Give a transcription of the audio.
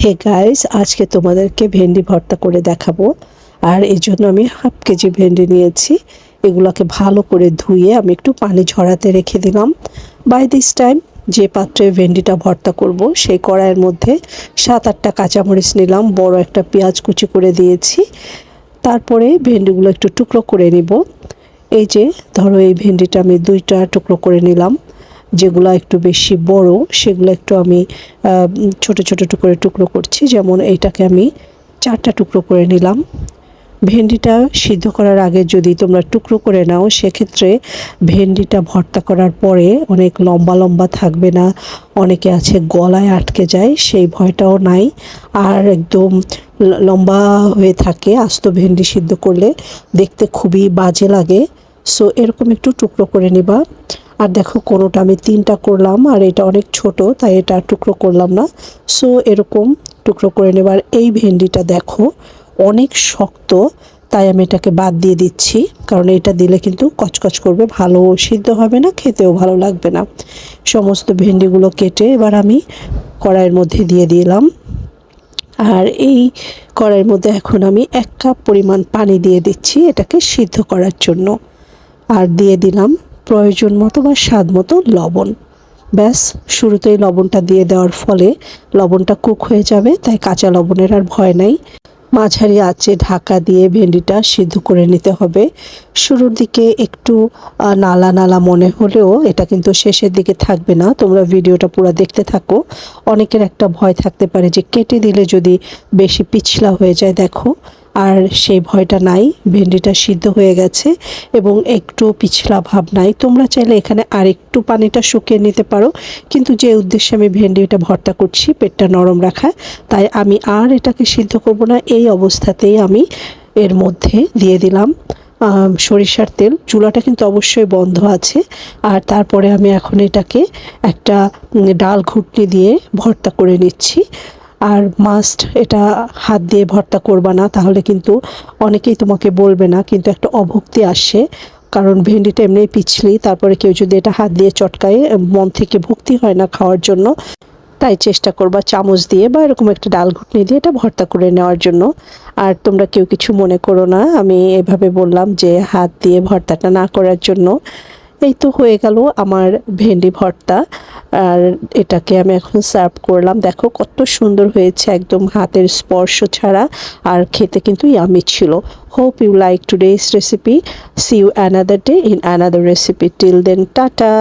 Hey guys, আজকে তোমাদেরকে ভেন্ডি ভর্তা করে দেখাবো। আর এই জন্য আমি হাফ কেজি ভেন্ডি নিয়েছি। এগুলোকে ভালো করে ধুয়ে আমি একটু পানি ঝরাতে রেখে দিলাম। বাই দিস টাইম যে পাত্রে ভেন্ডিটা ভর্তা করব সেই কড়াইয়ের মধ্যে 7-8টা কাঁচামরিচ নিলাম, বড় একটা পেঁয়াজ কুচি করে দিয়েছি। তারপরে ভেন্ডিগুলো একটু টুকরো করে নিব। এই যে ধরো, এই ভেন্ডিটা আমি 2টা টুকরো করে নিলাম। যেগুলো একটু বেশি বড় সেগুলো একটু আমি ছোট ছোট টুকরো করছি। যেমন এইটাকে আমি 4টা টুকরো করে নিলাম। ভেন্ডিটা সিদ্ধ করার আগে যদি তোমরা টুকরো করে নাও, সেক্ষেত্রে ভেন্ডিটা ভর্তা করার পরে অনেক লম্বা লম্বা থাকবে না, অনেকে আছে গলায় আটকে যায়, সেই ভয়টাও নাই। আর একদম লম্বা হয়ে থাকে। আস্ত ভেন্ডি সিদ্ধ করলে দেখতে খুবই বাজে লাগে। সো এরকম একটু টুকরো করে নিবা। আর দেখো, কোনোটা আমি 3টা করলাম, আর এটা অনেক ছোট তাই এটা টুকরো করলাম না। সো এরকম টুকরো করে নেবার। এই ভেন্ডিটা দেখো অনেক শক্ত, তাই আমি এটাকে বাদ দিয়ে দিচ্ছি। কারণ এটা দিলে কিন্তু কচকচ করবে, ভালো সিদ্ধ হবে না, খেতেও ভালো লাগবে না। সমস্ত ভেন্ডিগুলো কেটে এবার আমি কড়াইয়ের মধ্যে দিয়ে দিলাম। আর এই কড়াইয়ের মধ্যে এখন আমি 1 কাপ পরিমাণ পানি দিয়ে দিচ্ছি এটাকে সিদ্ধ করার জন্য। আর দিয়ে দিলাম প্রয়োজন মতো বা স্বাদ মতো লবণ। ব্যাস, শুরুতেই লবণটা দিয়ে দেওয়ার ফলে লবণটা কুক হয়ে যাবে, তাই কাঁচা লবণের আর ভয় নাই। মাঝারি আঁচে ঢাকা দিয়ে ভেন্ডিটা সিদ্ধ করে নিতে হবে। শুরুর দিকে একটু নালা নালা মনে হলেও এটা কিন্তু শেষের দিকে থাকবে না। তোমরা ভিডিওটা পুরো দেখতে থাকো। অনেকের একটা ভয় থাকতে পারে যে কেটে দিলে যদি বেশি পিছলা হয়ে যায়, দেখো আর সেই ভয়টা নাই। ভেন্ডিটা সিদ্ধ হয়ে গেছে এবং একটু পিছলা ভাব নাই। তোমরা চাইলে এখানে আর একটু পানিটা শুকিয়ে নিতে পারো, কিন্তু যে উদ্দেশ্যে আমি ভেন্ডিটা ভর্তা করছি পেটটা নরম রাখা, তাই আমি আর এটাকে সিদ্ধ করব না। এই অবস্থাতেই আমি এর মধ্যে দিয়ে দিলাম সরিষার তেল। চুলাটা কিন্তু অবশ্যই বন্ধ আছে। আর তারপরে আমি এখন এটাকে একটা ডাল ঘুটনি দিয়ে ভর্তা করে নিচ্ছি। আর মাস্ট এটা হাত দিয়ে ভর্তা করবা না, তাহলে কিন্তু অনেকেই তোমাকে বলবে না, কিন্তু একটা অভক্তি আসে। কারণ ভেন্ডিটা এমনি পিছলি, তারপরে কেউ যদি এটা হাত দিয়ে চটকায়, মন থেকে ভক্তি হয় না খাওয়ার জন্য। তাই চেষ্টা করবা চামচ দিয়ে বা এরকম একটা ডাল ঘুটনি দিয়ে এটা ভর্তা করে নেওয়ার জন্য। আর তোমরা কেউ কিছু মনে করো না, আমি এভাবে বললাম যে হাত দিয়ে ভর্তাটা না করার জন্য। এই তো হয়ে গেল আমার ভেন্ডি ভর্তা। আর এটাকে আমি এখন সার্ভ করলাম। দেখো কত সুন্দর হয়েছে, একদম হাতের স্পর্শ ছাড়া। আর খেতে কিন্তু ইয়ামি ছিল। Hope you like today's recipe. See you another day in another recipe. Till then, tata.